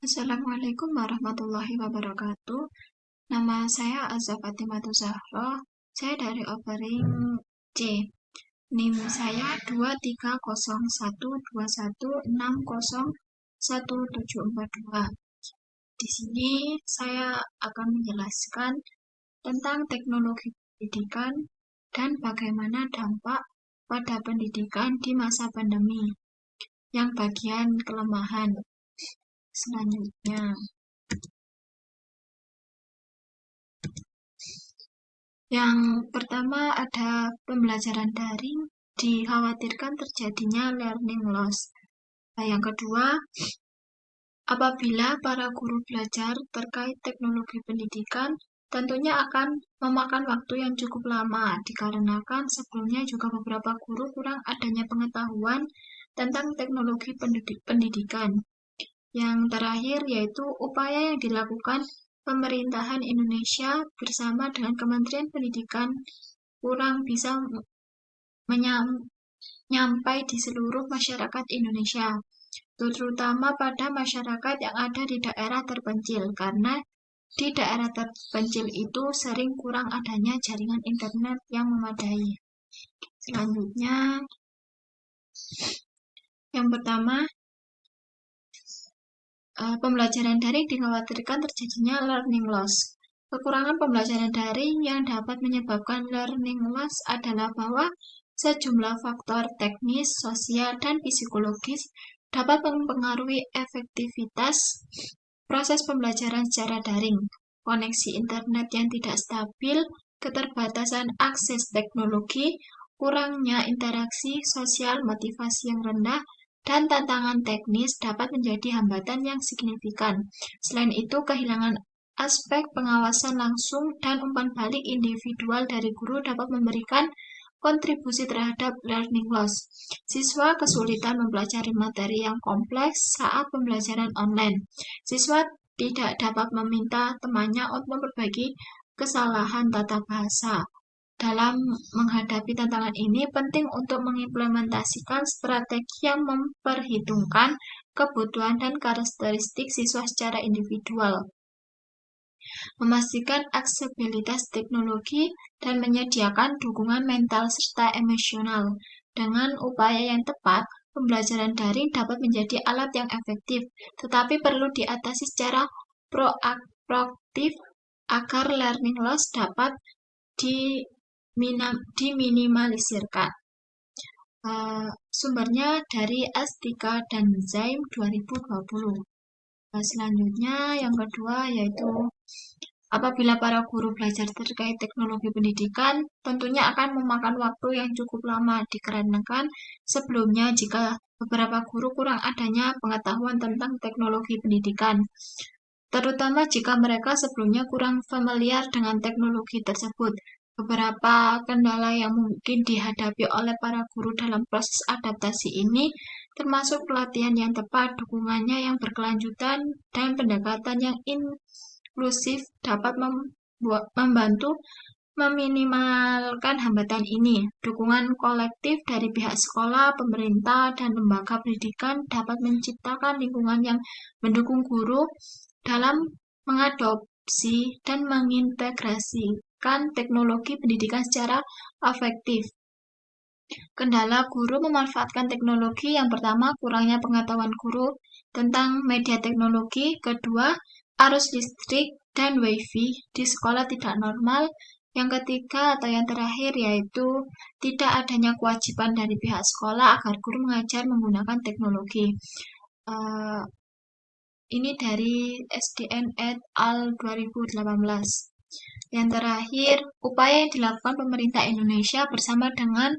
Assalamualaikum warahmatullahi wabarakatuh. Nama saya Azza Fatimatu Zahra. Saya dari Offering C. NIM saya 2301216011742. Di sini saya akan menjelaskan tentang teknologi pendidikan dan bagaimana dampak pada pendidikan di masa pandemi. Yang bagian kelemahan. Selanjutnya, yang pertama ada pembelajaran daring, dikhawatirkan terjadinya learning loss. Yang kedua, apabila para guru belajar terkait teknologi pendidikan, tentunya akan memakan waktu yang cukup lama, dikarenakan sebelumnya juga beberapa guru kurang adanya pengetahuan tentang teknologi pendidikan. Yang terakhir yaitu upaya yang dilakukan pemerintahan Indonesia bersama dengan Kementerian Pendidikan kurang bisa menyampai di seluruh masyarakat Indonesia, terutama pada masyarakat yang ada di daerah terpencil, karena di daerah terpencil itu sering kurang adanya jaringan internet yang memadai. Selanjutnya, yang pertama, pembelajaran daring dikhawatirkan terjadinya learning loss. Kekurangan pembelajaran daring yang dapat menyebabkan learning loss adalah bahwa sejumlah faktor teknis, sosial, dan psikologis dapat mempengaruhi efektivitas proses pembelajaran secara daring. Koneksi internet yang tidak stabil, keterbatasan akses teknologi, kurangnya interaksi sosial, motivasi yang rendah, dan tantangan teknis dapat menjadi hambatan yang signifikan. Selain itu, kehilangan aspek pengawasan langsung dan umpan balik individual dari guru dapat memberikan kontribusi terhadap learning loss. Siswa kesulitan mempelajari materi yang kompleks saat pembelajaran online. Siswa tidak dapat meminta temannya untuk memperbaiki kesalahan tata bahasa. Dalam menghadapi tantangan ini, penting untuk mengimplementasikan strategi yang memperhitungkan kebutuhan dan karakteristik siswa secara individual, memastikan aksesibilitas teknologi, dan menyediakan dukungan mental serta emosional. Dengan upaya yang tepat, pembelajaran daring dapat menjadi alat yang efektif, tetapi perlu diatasi secara proaktif agar learning loss dapat diminimalisirkan. Sumbernya dari Astika dan Zaim 2020. Selanjutnya, yang kedua yaitu apabila para guru belajar terkait teknologi pendidikan, tentunya akan memakan waktu yang cukup lama, dikarenakan sebelumnya jika beberapa guru kurang adanya pengetahuan tentang teknologi pendidikan, terutama jika mereka sebelumnya kurang familiar dengan teknologi tersebut. Beberapa kendala yang mungkin dihadapi oleh para guru dalam proses adaptasi ini termasuk pelatihan yang tepat, dukungannya yang berkelanjutan, dan pendekatan yang inklusif dapat membantu meminimalkan hambatan ini. Dukungan kolektif dari pihak sekolah, pemerintah, dan lembaga pendidikan dapat menciptakan lingkungan yang mendukung guru dalam mengadopsi dan mengintegrasikan teknologi pendidikan secara efektif. Kendala guru memanfaatkan teknologi: yang pertama, kurangnya pengetahuan guru tentang media teknologi. Kedua, arus listrik dan wifi di sekolah tidak normal. Yang ketiga atau yang terakhir yaitu tidak adanya kewajiban dari pihak sekolah agar guru mengajar menggunakan teknologi. Ini dari SDN et al. 2018. Yang terakhir, upaya yang dilakukan pemerintah Indonesia bersama dengan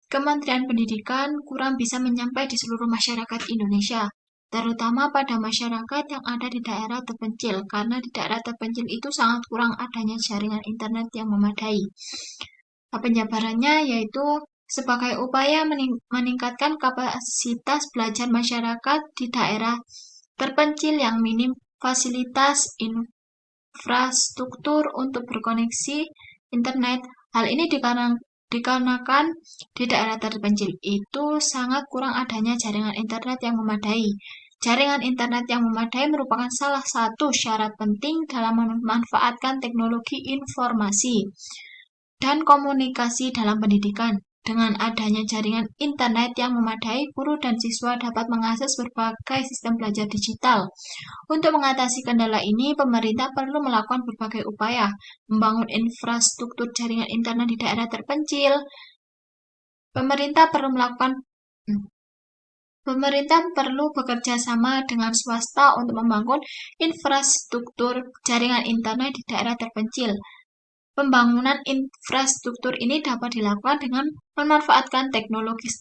Kementerian Pendidikan kurang bisa menyampai di seluruh masyarakat Indonesia, terutama pada masyarakat yang ada di daerah terpencil, karena di daerah terpencil itu sangat kurang adanya jaringan internet yang memadai. Penjabarannya yaitu sebagai upaya meningkatkan kapasitas belajar masyarakat di daerah terpencil yang minim fasilitas infrastruktur untuk berkoneksi internet. Hal ini dikarenakan di daerah terpencil itu sangat kurang adanya jaringan internet yang memadai. Jaringan internet yang memadai merupakan salah satu syarat penting dalam memanfaatkan teknologi informasi dan komunikasi dalam pendidikan. Dengan adanya jaringan internet yang memadai, guru dan siswa dapat mengakses berbagai sistem belajar digital. Untuk mengatasi kendala ini, pemerintah perlu melakukan berbagai upaya, membangun infrastruktur jaringan internet di daerah terpencil. Pemerintah perlu bekerja sama dengan swasta untuk membangun infrastruktur jaringan internet di daerah terpencil. Pembangunan infrastruktur ini dapat dilakukan dengan memanfaatkan teknologi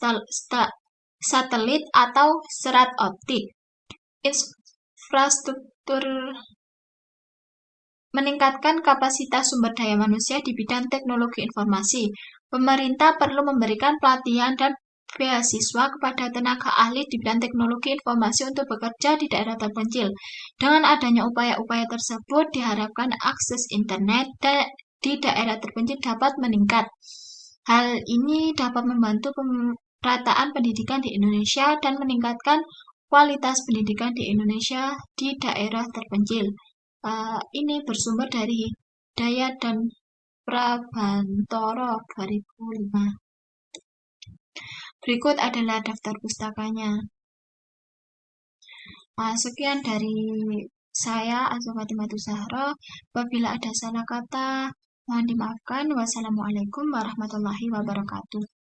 satelit atau serat optik. Infrastruktur meningkatkan kapasitas sumber daya manusia di bidang teknologi informasi. Pemerintah perlu memberikan pelatihan dan beasiswa kepada tenaga ahli di bidang teknologi informasi untuk bekerja di daerah terpencil. Dengan adanya upaya-upaya tersebut, diharapkan akses internet di daerah terpencil dapat meningkat. Hal ini dapat membantu pemerataan pendidikan di Indonesia dan meningkatkan kualitas pendidikan di Indonesia di daerah terpencil. Ini bersumber dari Hidayat dan Prabantoro 2005. Berikut adalah daftar pustakanya. Sekian dari saya, Azza Fatimah Zahra. Apabila ada salah kata, mohon dimaafkan. Wassalamualaikum warahmatullahi wabarakatuh.